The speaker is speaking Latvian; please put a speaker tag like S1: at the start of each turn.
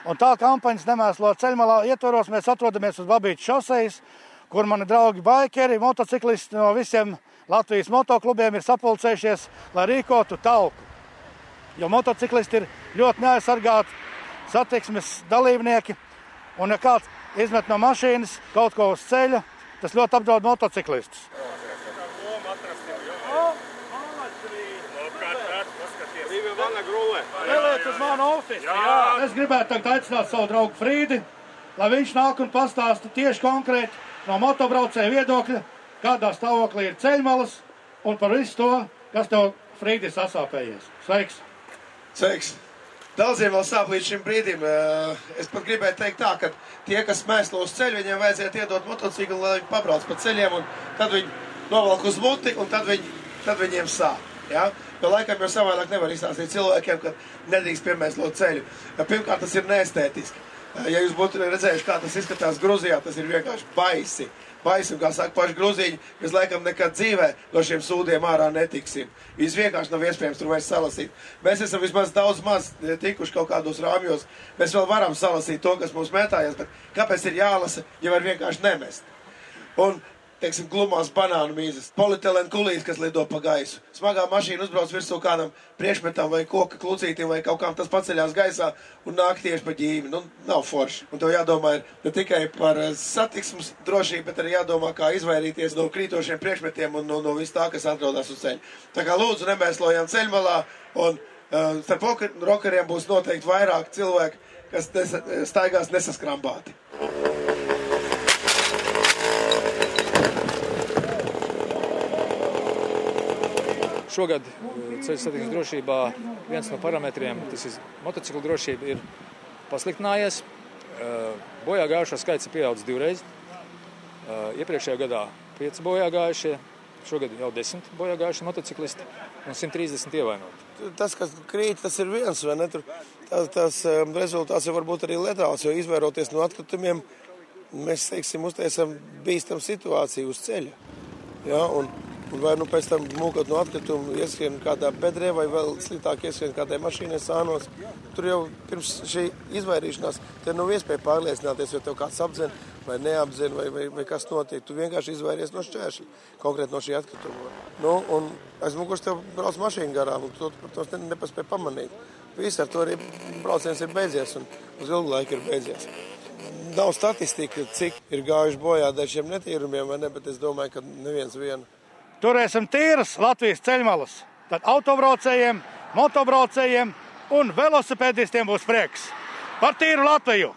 S1: Un tā kampaņas nemēslo ceļmalā ietvaros mēs atrodamies uz Babītas šosejas, kur mani draugi baikeri, motociklisti no visiem Latvijas motoklubiem ir sapulcējušies, lai rīkotu talku. Jo motociklisti ir ļoti neaizsargāti satiksmes dalībnieki, un ja kāds izmet no mašīnas kaut ko uz ceļa, tas ļoti apdraud motociklistus. Vēlēt uz manu ofisu. Es gribētu tagad aicināt savu draugu Frīdi, lai viņš nāk un pastāsta tieši konkrēti no motobraucēja viedokļa, kādā stāvoklī ir ceļmalas un par visu to, kas tev, Frīdi, ir sasāpējies. Sveiks!
S2: Sveiks! Daudziem vēl sāp līdz šim brīdim. Es pat gribēju teikt tā, ka tie, kas mēslo uz ceļu, viņiem vajadzētu iedot motociklu, lai viņi pabrauc pa ceļiem, un tad viņi novelk uz muti, un tad viņiem sāp. Ja? Jo laikam jau savādāk nevar izstāstīt cilvēkiem, ka nedrīkst piemēslot ceļu. Pirmkārt, tas ir neestētiski. Ja jūs būtu redzējuši, kā tas izskatās Gruzijā, tas ir vienkārši baisi. Baisi, un kā saka paši gruzīņi, mēs laikam nekad dzīvē no šiem sūdiem ārā netiksim. Viņus vienkārši nav iespējams tur vairs salasīt. Mēs esam vismaz daudz maz tikuši kaut kādos rāmjos. Mēs vēl varam salasīt to, kas mums mētājas, bet kāpēc ir jālasa, ja var vienkārši nemest? Un, teiksim, glumās banānu mīzes, polietilēna kulīs, kas lido pa gaisu. Smagā mašīna uzbrauc virsū kādam priekšmetam vai koka klucītim vai kaut kam tas paceļās gaisā un nāk tieši pa ģīmi. Nu, nav forši. Un tev jādomā ir ne tikai par satiksmes drošību, bet arī jādomā, kā izvairīties no krītošiem priekšmetiem un no viss tā, kas atrodas uz ceļa. Tā kā lūdzu nemēslojam ceļmalā, un starp rokeriem būs noteikti vairāk cilvēki, kas staigās nesaskrambāti.
S3: Šogad ceļu satiksmes drošībā viens no parametriem, tas ir motociklu drošība, ir pasliktinājies. Bojā gājušo skaits ir pieaudzis 2 reizes. Iepriekšējā gadā 5 bojā gājušie, šogad jau 10 bojā gājušie motociklisti un 130 ievainoti.
S2: Tas, kas krīt, tas ir viens, vai ne? Tas rezultāts jau varbūt arī letāls, jo izvairoties no atkritumiem, mēs, teiksim, uztaisam bīstam situāciju uz ceļa. Ja, un vai nu pēc tam mūkot no atkrituma ieskrien kādā bedrē vai vēl sliktāk ieskrien kādai mašīnai sānos. Tur jau pirms šī izvairīšanās te nav iespēja pārliecināties, vai tev kāds apdzen vai neapdzen vai kas notiek. Tu vienkārši izvairies no šķēršļa, konkrēti no šī atkrituma. Nu, un aiz muguras tev brauc mašīna garām, un tu tos nepaspēj pamanīt. Viss ar to arī brauciens ir beidzies, un uz ilgu laiku ir beidzies. Nav statistika, cik ir gājuši bojā dēļ šiem netīrumiem, vai ne, bet es domāju, ka neviens vienu.
S1: Turēsim tīras Latvijas ceļmalas. Tad autobraucējiem, motobraucējiem un velosipēdistiem būs prieks. Par tīru Latviju!